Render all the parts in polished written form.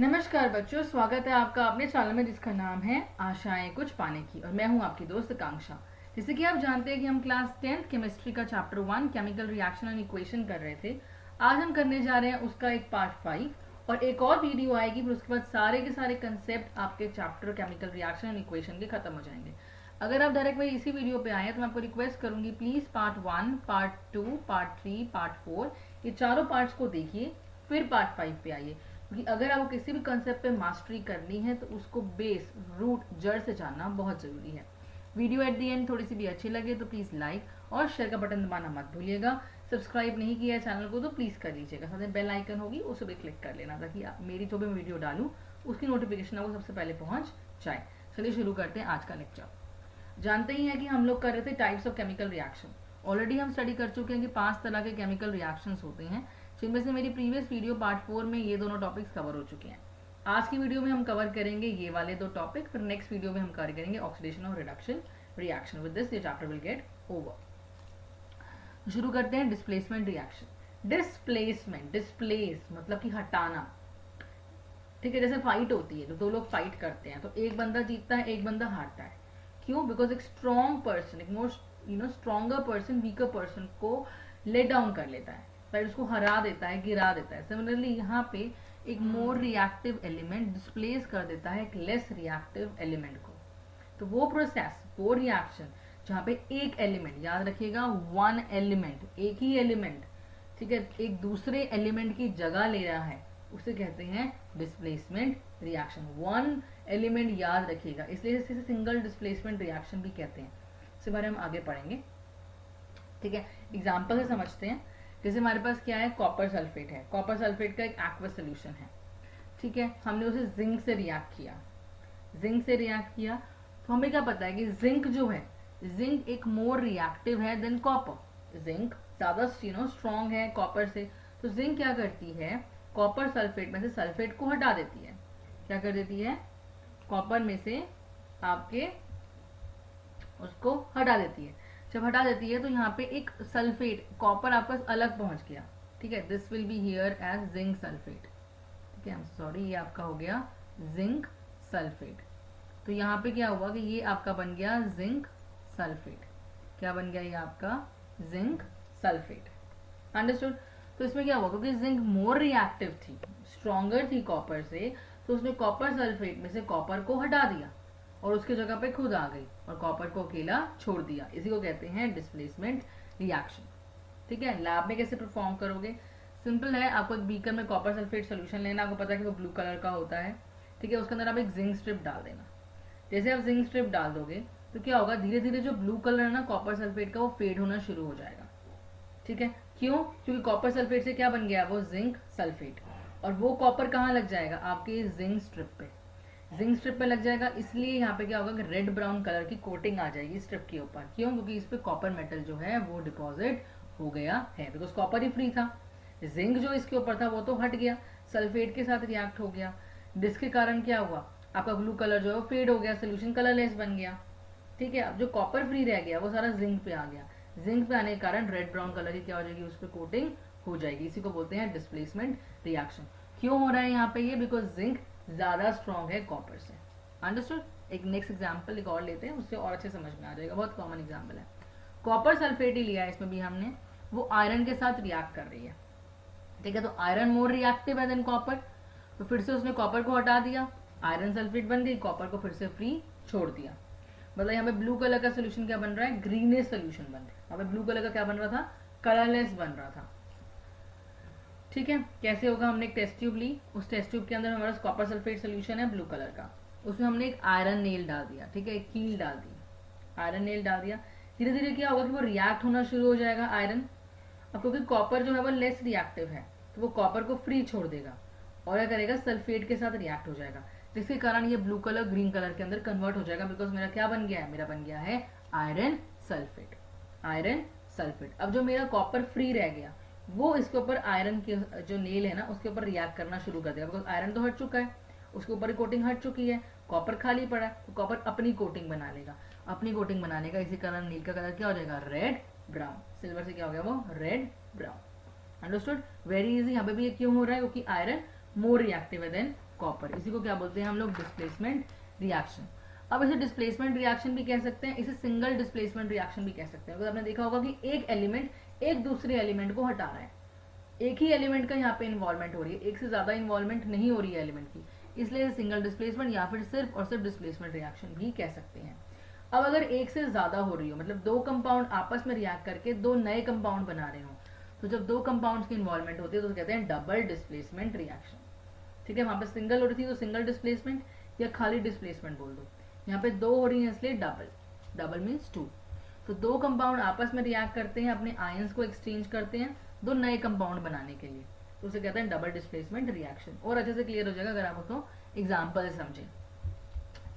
नमस्कार बच्चों, स्वागत है आपका अपने चैनल में जिसका नाम है आशाएं कुछ पाने की। और मैं हूं आपकी दोस्त आकांक्षा। जैसे कि आप जानते हैं कि हम क्लास 10th केमिस्ट्री का chapter 1 chemical reaction and equation कर रहे थे। आज हम करने जा रहे हैं उसका एक पार्ट 5 और एक और वीडियो आएगी, फिर उसके बाद सारे के सारे कंसेप्ट आपके chapter chemical reaction and equation के खत्म हो जाएंगे। अगर आप डायरेक्ट में इसी वीडियो पे आए हैं तो मैं आपको रिक्वेस्ट करूंगी, please part 1, part 2, part 3, part 4 ये चारों पार्ट्स को देखिए, फिर पार्ट 5 पे आइए। क्योंकि अगर आपको किसी भी कंसेप्ट पे मास्टरी करनी है तो उसको बेस रूट जड़ से जानना बहुत जरूरी है। वीडियो एट दी एंड थोड़ी सी भी अच्छी लगे तो प्लीज लाइक और शेयर का बटन दबाना मत भूलिएगा। सब्सक्राइब नहीं किया है चैनल को तो प्लीज कर लीजिएगा। साथ में बेल आइकन होगी उसे भी क्लिक कर लेना ताकि मेरी जो भी वीडियो डालूं उसकी नोटिफिकेशन आपको सबसे पहले पहुंच जाए। चलिए शुरू करते हैं आज का लेक्चर। जानते ही हैं कि हम लोग कर रहे थे types of chemical reaction. Already हम स्टडी कर चुके हैं कि 5 तरह के केमिकल रिएक्शंस होते हैं, जिनमें से मेरी प्रीवियस वीडियो पार्ट 4 में ये दोनों टॉपिक्स कवर हो चुके हैं। आज की वीडियो में हम कवर करेंगे ये वाले दो टॉपिक, फिर नेक्स्ट वीडियो में हम कवर करेंगे ऑक्सीडेशन और रिडक्शन रिएक्शन। विद दिस ये चैप्टर विल गेट ओवर। शुरू करते हैं डिस्प्लेसमेंट रिएक्शन। डिस्प्लेसमेंट, डिस्प्लेस मतलब कि हटाना। ठीक है, जैसे फाइट होती है तो दो लोग फाइट करते हैं तो एक बंदा जीतता है, एक बंदा हारता है। क्यों? बिकॉज एक स्ट्रॉन्ग पर्सन, एक more stronger person weaker person को लेट डाउन कर लेता है, राइट, उसको हरा देता है, गिरा देता है। सिमिलरली यहाँ पे एक मोर रिएक्टिव एलिमेंट डिस्प्लेस कर देता है एक लेस रिएक्टिव एलिमेंट को। तो वो प्रोसेस, वो रिएक्शन जहाँ पे एक एलिमेंट, याद रखिएगा, वन एलिमेंट, एक ही एलिमेंट, ठीक है, एक दूसरे एलिमेंट की जगह ले रहा है, उसे कहते हैं डिस्प्लेसमेंट रिएक्शन। वन एलिमेंट याद रखिएगा, इसलिए इसे सिंगल डिस्प्लेसमेंट रिएक्शन भी कहते हैं। इसके बारे में हम आगे पढ़ेंगे। ठीक है, एग्जांपल से समझते हैं। जैसे हमारे पास क्या है, कॉपर सल्फेट है। कॉपर सल्फेट का एक एक्वस सोल्यूशन है। ठीक है, हमने उसे जिंक से रिएक्ट किया। जिंक से रिएक्ट किया तो हमें क्या पता है कि जिंक जो है, जिंक एक मोर रिएक्टिव है देन कॉपर। जिंक ज्यादा स्ट्रॉन्ग है कॉपर से। तो जिंक क्या करती है, कॉपर सल्फेट में से सल्फेट को हटा देती है। क्या कर देती है, कॉपर में से आपके उसको हटा देती है। जब हटा देती है तो यहाँ पे एक सल्फेट, कॉपर आपका अलग पहुंच गया। ठीक है, this will be here as zinc sulphate. ठीक है, आई एम सॉरी, ये आपका हो गया जिंक सल्फेट। तो यहाँ पे क्या हुआ कि ये आपका बन गया जिंक सल्फेट। क्या बन गया, ये आपका जिंक सल्फेट। अंडरस्टूड? तो इसमें क्या हुआ, क्योंकि जिंक मोर रिएक्टिव थी, स्ट्रॉन्गर थी कॉपर से, तो उसने कॉपर सल्फेट में से कॉपर को हटा दिया और उसके जगह पे खुद आ गई और कॉपर को अकेला छोड़ दिया। इसी को कहते हैं डिस्प्लेसमेंट रिएक्शन। ठीक है, लैब में कैसे परफॉर्म करोगे, सिंपल है। आपको एक बीकर में कॉपर सल्फेट सोल्यूशन लेना, आपको पता है कि वो ब्लू कलर का होता है। ठीक है, उसके अंदर आप एक जिंक स्ट्रिप डाल देना। जैसे आप जिंक स्ट्रिप डाल दोगे तो क्या होगा, धीरे धीरे जो ब्लू कलर है ना कॉपर सल्फेट का, वो फेड होना शुरू हो जाएगा। ठीक है, क्यों? क्योंकि कॉपर सल्फेट से क्या बन गया, वो जिंक सल्फेट। और वो कॉपर कहाँ लग जाएगा, आपके जिंक स्ट्रिप पे। जिंक स्ट्रिप पे लग जाएगा, इसलिए यहाँ पे क्या होगा कि रेड ब्राउन कलर की कोटिंग आ जाएगी स्ट्रिप के ऊपर। क्यों? क्योंकि इस पे कॉपर मेटल जो है वो डिपॉजिट हो गया है, बिकॉज कॉपर ही फ्री था। जिंक जो इसके ऊपर था वो तो हट गया, सल्फेट के साथ रिएक्ट हो गया, जिसके कारण क्या हुआ, आपका ब्लू कलर जो है वो फेड हो गया, सोल्यूशन कलरलेस बन गया। ठीक है, अब जो कॉपर फ्री रह गया वो सारा जिंक पे आ गया। जिंक पे आने के कारण रेड ब्राउन कलर की क्या हो जाएगी, उस पर कोटिंग हो जाएगी। इसी को बोलते हैं डिस्प्लेसमेंट रिएक्शन। क्यों हो रहा है यहाँ पे ये, बिकॉज जिंक ज्यादा स्ट्रॉन्ग है कॉपर से। अंडरस्टूड? एक नेक्स्ट एग्जांपल एक और लेते हैं, उससे और अच्छे समझ में आ जाएगा। बहुत कॉमन एग्जांपल है, कॉपर सल्फेट ही लिया है इसमें भी हमने, वो आयरन के साथ रिएक्ट कर रही है। ठीक है, तो आयरन मोर रिएक्टिव है देन कॉपर, तो फिर से उसने कॉपर को हटा दिया, आयरन सल्फेट बन गई, कॉपर को फिर से फ्री छोड़ दिया। मतलब यहाँ पे ब्लू कलर का सोल्यूशन क्या बन रहा है, ग्रीनिश सोल्यूशन बन रहा है। यहाँ पे ब्लू कलर का क्या बन रहा था, कलरलेस बन रहा था। ठीक है, कैसे होगा, हमने एक टेस्ट ट्यूब ली, उस टेस्ट ट्यूब के अंदर हमारा कॉपर सल्फेट सोल्यूशन है ब्लू कलर का, उसमें हमने एक आयरन नेल डाल दिया। ठीक है, एक कील डाल दी, आयरन नेल डाल दिया। धीरे धीरे क्या होगा कि वो रिएक्ट होना शुरू हो जाएगा आयरन। अब क्योंकि कॉपर जो है वो लेस रिएक्टिव है तो वो कॉपर को फ्री छोड़ देगा और क्या करेगा, सल्फेट के साथ रिएक्ट हो जाएगा, जिसके कारण ये ब्लू कलर ग्रीन कलर के अंदर कन्वर्ट हो जाएगा। बिकॉज मेरा क्या बन गया है, मेरा बन गया है आयरन सल्फेट। Iron sulphate. अब जो मेरा कॉपर फ्री रह गया वो इसके ऊपर आयरन के जो नेल है ना उसके ऊपर रिएक्ट करना शुरू कर देगा। बिकॉज आयरन तो हट चुका है, उसके ऊपर कोटिंग हट चुकी है, कॉपर खाली पड़ा है, तो कॉपर अपनी कोटिंग बना लेगा। अपनी कोटिंग बनाने का, इसी कारण नील का कलर क्या हो जाएगा, रेड ब्राउन। सिल्वर से क्या हो गया, वो red brown. Understood? Very easy. यहाँ पे भी ये क्यों हो रहा है, क्योंकि आयरन मोर रिएक्टिव है देन कॉपर। इसी को क्या बोलते हैं हम लोग, डिस्प्लेसमेंट रिएक्शन। अब इसे डिस्प्लेसमेंट रिएक्शन भी कह सकते हैं, इसे सिंगल डिस्प्लेसमेंट रिएक्शन भी कह सकते हैं। अगर आपने देखा होगा कि एक एलिमेंट एक दूसरे एलिमेंट को हटा रहा है, एक ही एलिमेंट का यहाँ पे इन्वॉल्वमेंट हो रही है, एक से ज्यादा इन्वॉल्वमेंट नहीं हो रही है एलिमेंट की, इसलिए सिंगल डिस्प्लेसमेंट या फिर सिर्फ और सिर्फ डिस्प्लेसमेंट रिएक्शन भी कह सकते हैं। अब अगर एक से ज्यादा हो रही हो, मतलब दो कंपाउंड आपस में रिएक्ट करके दो नए कंपाउंड बना रहे हो, तो जब दो कंपाउंड्स की इन्वॉल्वमेंट होती है तो कहते हैं डबल डिस्प्लेसमेंट रिएक्शन। ठीक है, वहां पे सिंगल हो रही थी तो सिंगल डिस्प्लेसमेंट या खाली डिस्प्लेसमेंट बोल दो, यहाँ पे दो हो रही है इसलिए डबल, डबल मीन्स टू। तो दो कंपाउंड आपस में रिएक्ट करते हैं, अपने आयंस को एक्सचेंज करते हैं दो नए कंपाउंड बनाने के लिए, तो उसे कहते हैं डबल डिस्प्लेसमेंट रिएक्शन। और अच्छे से क्लियर हो जाएगा अगर आप उसको एग्जाम्पल से समझें।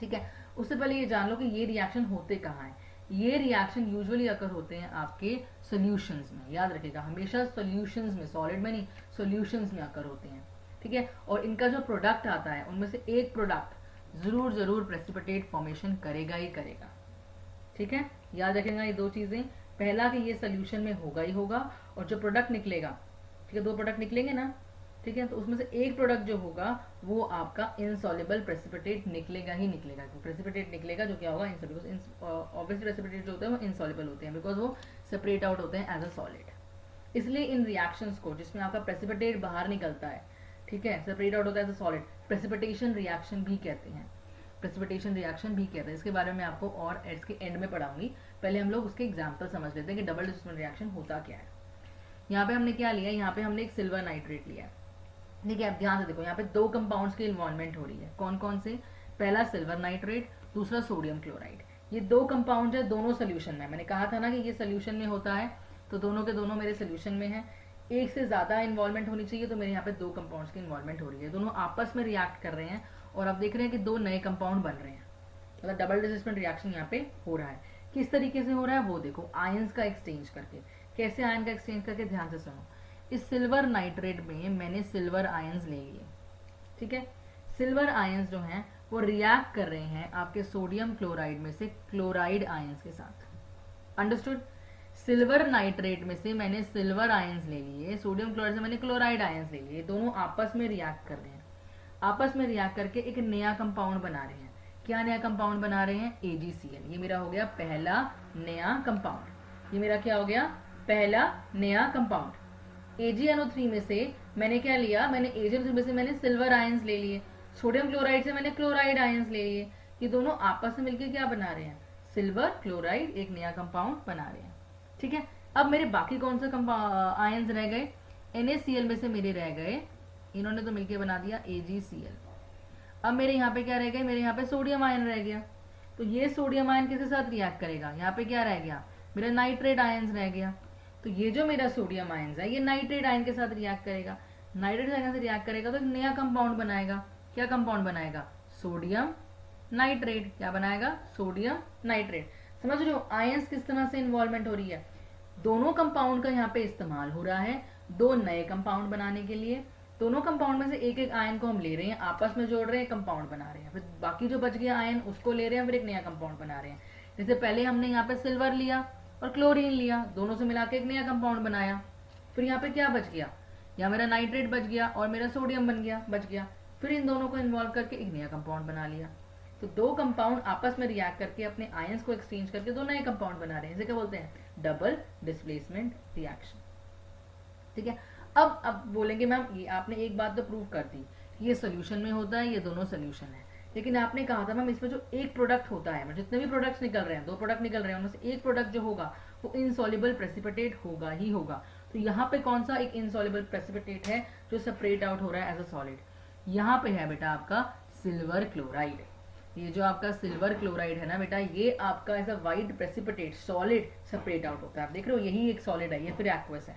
ठीक है, उससे पहले ये जान लो कि ये रिएक्शन होते कहाँ हैं। ये रिएक्शन यूजुअली अकर होते हैं आपके सॉल्यूशंस में, याद रखिएगा हमेशा सॉल्यूशंस में, सॉलिड में नहीं, सॉल्यूशंस में अकर होते हैं। ठीक है, और इनका जो प्रोडक्ट आता है उनमें से एक प्रोडक्ट जरूर जरूर प्रेसिपिटेट फॉर्मेशन करेगा ही करेगा। ठीक है, याद रखेगा ये दो चीजें, पहला कि ये सोल्यूशन में होगा ही होगा, और जो प्रोडक्ट निकलेगा, ठीक है, दो प्रोडक्ट निकलेंगे ना, ठीक है, तो उसमें से एक प्रोडक्ट जो होगा वो आपका इनसॉल्युबल प्रेसिपिटेट निकलेगा ही निकलेगा। प्रेसिपिटेट निकलेगा जो क्या होगा, इनसॉल्युबल। ऑब्वियसली प्रेसिपिटेट जो होते हैं वो इनसॉल्युबल होते हैं बिकॉज वो सेपरेट आउट होते हैं एज अ सॉलिड। इसलिए इन रिएक्शंस को जिसमें आपका प्रेसिपिटेट बाहर निकलता है, ठीक है, सेपरेट आउट होता है as a solid, precipitation reaction भी कहते हैं, प्रेसिपिटेशन रिएक्शन भी कहते हैं। इसके बारे में आपको और इसके एंड में पढ़ाऊंगी, पहले हम लोग उसके एग्जाम्पल समझ लेते हैं कि डबल डिस्प्लेसमेंट रिएक्शन होता क्या है। यहाँ पे हमने क्या लिया, यहाँ पे हमने एक सिल्वर नाइट्रेट लिया है। ठीक है, आप ध्यान से देखो, यहाँ पे दो कंपाउंड्स की इन्वॉल्वमेंट हो रही है, कौन कौन से, पहला सिल्वर नाइट्रेट, दूसरा सोडियम क्लोराइड। ये दो कंपाउंड है, दोनों सोल्यूशन में, मैंने कहा था ना कि ये सोल्यूशन में होता है, तो दोनों के दोनों मेरे सोल्यूशन में है। एक से ज्यादा इन्वॉल्वमेंट होनी चाहिए, तो मेरे यहाँ पे दो कंपाउंड्स की इन्वॉल्वमेंट हो रही है, दोनों आपस में रिएक्ट कर रहे हैं और आप देख रहे हैं कि दो नए कंपाउंड बन रहे हैं, मतलब डबल डिस्प्लेसमेंट रिएक्शन यहाँ पे हो रहा है। किस तरीके से हो रहा है वो देखो, आयंस का एक्सचेंज करके। कैसे आयन का एक्सचेंज करके, ध्यान से सुनो। इस सिल्वर नाइट्रेट में मैंने सिल्वर आयंस ले लिए, ठीक है, सिल्वर आयंस जो हैं वो रिएक्ट कर रहे हैं आपके सोडियम क्लोराइड में से क्लोराइड आयंस के साथ। अंडरस्टूड, सिल्वर नाइट्रेट में से मैंने सिल्वर आयंस ले लिए, सोडियम क्लोराइड से मैंने क्लोराइड आयंस ले लिए, दोनों आपस में रिएक्ट कर रहे हैं, आपस में रिएक्ट करके एक नया कंपाउंड बना रहे हैं। क्या नया कंपाउंड बना रहे हैं, AgCl। ये मेरा हो गया पहला नया कंपाउंड, ये मेरा क्या हो गया, पहला नया कंपाउंड। AgNO3 में से मैंने क्या लिया, मैंने AgNO3 में से मैंने सिल्वर आयंस ले लिए, सोडियम क्लोराइड से मैंने क्लोराइड आयंस ले लिए, ये दोनों आपस में मिलकर क्या बना रहे हैं, सिल्वर क्लोराइड, एक नया कंपाउंड बना रहे हैं। ठीक है, अब मेरे बाकी कौन से आयंस रह गए, NaCl में से मेरे रह गए, इन्होंने तो मिलकर बना दिया AgCl। अब मेरे यहाँ पे क्या रह गए, मेरे यहाँ पे सोडियम आयन रह गया, तो ये सोडियम आयन किसके साथ रिएक्ट करेगा, यहाँ पे क्या रह गया, मेरा नाइट्रेट आयंस रह गया, तो ये जो मेरा सोडियम आयंस है ये नाइट्रेट आयन के साथ रिएक्ट करेगा, नाइट्रेट आयन से रिएक्ट करेगा तो एक नया कंपाउंड बनाएगा। क्या कंपाउंड बनाएगा, सोडियम नाइट्रेट। क्या बनाएगा, सोडियम नाइट्रेट। समझ रहे हो आयंस किस तरह से इन्वॉल्वमेंट हो रही है, दोनों कंपाउंड का यहाँ पे इस्तेमाल हो रहा है दो नए कंपाउंड बनाने के लिए। दोनों कंपाउंड में से एक एक आयन को हम ले रहे हैं, आपस में जोड़ रहे हैं, कंपाउंड बना रहे हैं, फिर बाकी जो बच गया आयन उसको ले रहे हैं, फिर एक नया कंपाउंड बना रहे हैं। जैसे पहले हमने यहाँ पे सिल्वर लिया और क्लोरीन लिया, दोनों से मिला के एक नया कंपाउंड बनाया, फिर यहाँ पे क्या बच गया, यहाँ मेरा नाइट्रेट बच गया और मेरा सोडियम बच गया, फिर इन दोनों को इन्वॉल्व करके एक नया कंपाउंड बना लिया। तो दो कंपाउंड आपस में रिएक्ट करके अपने आयंस को एक्सचेंज करके दो नए कंपाउंड बना रहे हैं, इसे क्या बोलते हैं, डबल डिस्प्लेसमेंट रिएक्शन। ठीक है, अब बोलेंगे मैम ये आपने एक बात तो प्रूव कर दी, ये सोल्यूशन में होता है, ये दोनों सोल्यूशन है, लेकिन आपने कहा था मैम इसमें जो एक प्रोडक्ट होता है, जितने भी प्रोडक्ट्स निकल रहे हैं, दो प्रोडक्ट निकल रहे हैं, उनमें से एक प्रोडक्ट जो होगा वो इनसॉल्युबल प्रेसिपिटेट होगा ही होगा। तो यहाँ पे कौन सा एक इनसॉल्युबल प्रेसिपिटेट है जो सेपरेट आउट हो रहा है एज अ सॉलिड, यहाँ पे है बेटा आपका सिल्वर क्लोराइड। ये जो आपका सिल्वर क्लोराइड है ना बेटा, ये आपका ऐसा white precipitate solid separate out होता है। आप देख रहे हो यही एक सॉलिड है, ये फिर एक्वस है।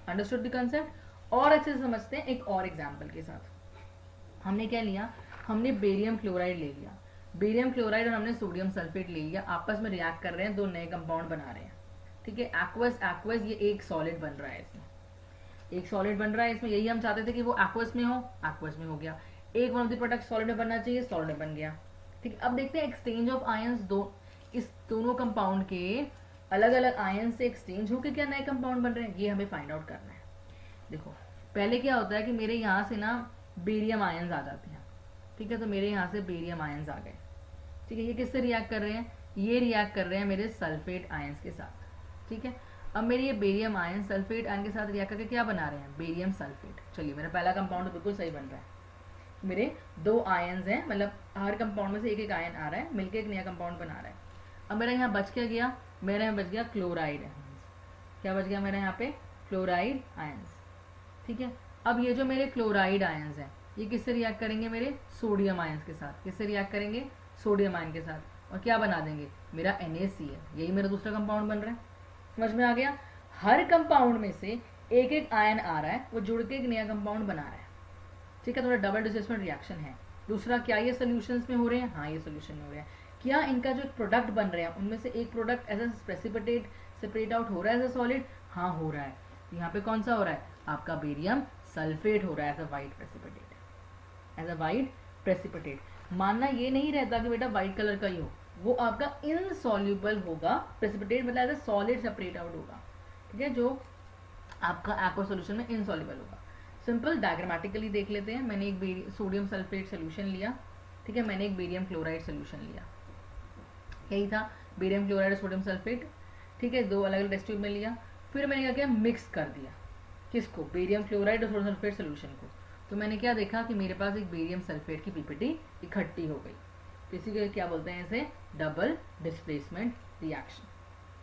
Understood the concept. और अच्छे से समझते हैं एक और एग्जांपल के साथ। हमने क्या लिया, हमने बेरियम क्लोराइड ले लिया, बेरियम क्लोराइड और हमने सोडियम सल्फेट ले लिया, आपस में रिएक्ट कर रहे हैं, दो नए कंपाउंड बना रहे हैं। ठीक है, एक्वस एक्वस, ये एक सॉलिड बन रहा है, इसमें एक सॉलिड बन रहा है इसमें, यही हम चाहते थे कि वो एक्वस में हो, एक्वस में हो गया। एक one of the product solid में बनना चाहिए, सॉलिड में बन गया। ठीक है, अब देखते हैं एक्सचेंज ऑफ आयंस, इस दोनों कंपाउंड के अलग अलग आयन से एक्सचेंज होकर क्या नए कंपाउंड बन रहे हैं, ये हमें फाइंड आउट करना है। देखो पहले क्या होता है कि मेरे यहाँ से ना बेरियम आयंस आ जाते हैं, ठीक है, तो मेरे यहाँ से बेरियम आयंस आ गए। ठीक है, ये किससे रिएक्ट कर रहे हैं? ये रिएक्ट कर रहे हैं मेरे सल्फेट आयंस के साथ। ठीक है, अब मेरे ये बेरियम आयन सल्फेट आयन के साथ रिएक्ट करके क्या बना रहे हैं? Barium sulphate. चलिए, मेरा पहला कंपाउंड बिल्कुल सही बन रहा है। मेरे 2 आयन्स हैं, मतलब हर कंपाउंड में से एक एक आयन आ रहा है, मिलकर एक नया कंपाउंड बना रहा है। अब मेरा यहाँ बच क्या गया? मेरे यहाँ बच गया क्लोराइड आयंस। क्या बच गया मेरे यहाँ पे? Chloride ions. ठीक है, अब ये जो मेरे क्लोराइड आयंस हैं, ये किससे रिएक्ट करेंगे? मेरे सोडियम आयंस के साथ। किससे रिएक्ट करेंगे? सोडियम आयन के साथ। और क्या बना देंगे? मेरा NaCl। यही मेरा दूसरा कंपाउंड बन रहा है। समझ में आ गया? हर कंपाउंड में से एक एक आयन आ रहा है, वो जुड़ के एक नया कंपाउंड बना रहा है। ठीक है, थोड़ा डबल डिस्प्लेसमेंट रिएक्शन है। दूसरा, क्या ये सॉल्यूशंस में हो रहे हैं? हाँ, ये सॉल्यूशन में हो रहे हैं। क्या इनका जो प्रोडक्ट बन रहे हैं उनमें से एक product as a precipitate separate out हो रहा है एज अ सॉलिड? हाँ, हो रहा है। यहाँ पे कौन सा हो रहा है? आपका बेरियम सल्फेट हो रहा है as a white precipitate. As a white precipitate. मानना ये नहीं रहता कि बेटा व्हाइट कलर का ही हो, वो आपका इनसॉल्युबल होगा। प्रेसिपिटेट मतलब as a solid separate out होगा। ठीक है, जो आपका एक्वा सॉल्यूशन में इनसॉल्युबल होगा। सिंपल डायग्रामेटिकली देख लेते हैं। मैंने एक सोडियम सल्फेट सोल्यूशन लिया। ठीक है, मैंने एक बेरियम क्लोराइड सोल्यूशन लिया। यही था, बेरियम क्लोराइड और सोडियम सल्फेट। ठीक है, 2 अलग अलग टेस्ट ट्यूब में लिया। फिर मैंने क्या किया? मिक्स कर दिया। किसको? बेरियम क्लोराइड और सोडियम सल्फेट सोल्यूशन को। तो मैंने क्या देखा कि मेरे पास एक बेरियम सल्फेट की पीपीटी इकट्ठी हो गई। तो इसी को क्या बोलते हैं? इसे डबल डिस्प्लेसमेंट रिएक्शन।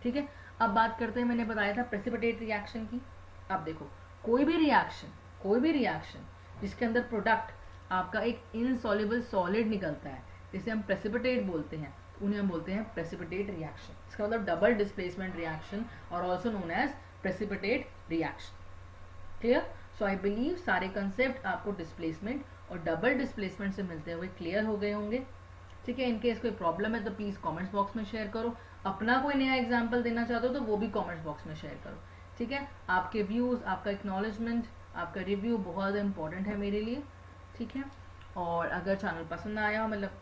ठीक है, अब बात करते हैं, मैंने बताया था प्रेसिपिटेट रिएक्शन की। अब देखो, कोई भी रिएक्शन जिसके अंदर प्रोडक्ट आपका एक इनसॉल्युबल सॉलिड निकलता है, जिसे हम प्रेसिपिटेट बोलते हैं, उन्हें हम बोलते हैं प्रेसिपिटेट रिएक्शन। इसका मतलब डबल डिस्प्लेसमेंट रिएक्शन और also known as precipitate reaction. Clear? So I believe सारे कंसेप्ट आपको डिस्प्लेसमेंट और डबल डिस्प्लेसमेंट से मिलते हुए क्लियर हो गए होंगे। ठीक है, इनकेस कोई प्रॉब्लम है तो प्लीज कमेंट्स बॉक्स में शेयर करो। अपना कोई नया एग्जाम्पल देना चाहते हो तो वो भी कमेंट्स बॉक्स में शेयर करो। ठीक है, आपके व्यूज, आपका एक्नॉलेजमेंट, आपका रिव्यू बहुत इंपॉर्टेंट है मेरे लिए। ठीक है, और अगर चैनल पसंद आया, मतलब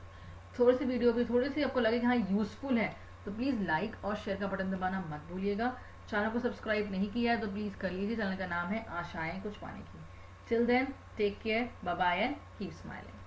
थोड़ी सी वीडियो भी थोड़ी सी आपको लगे कि हाँ यूजफुल है, तो प्लीज़ लाइक और शेयर का बटन दबाना मत भूलिएगा। चैनल को सब्सक्राइब नहीं किया है तो प्लीज़ कर लीजिए। चैनल का नाम है आशाएं कुछ पाने की। Till then, take care, bye bye and keep smiling.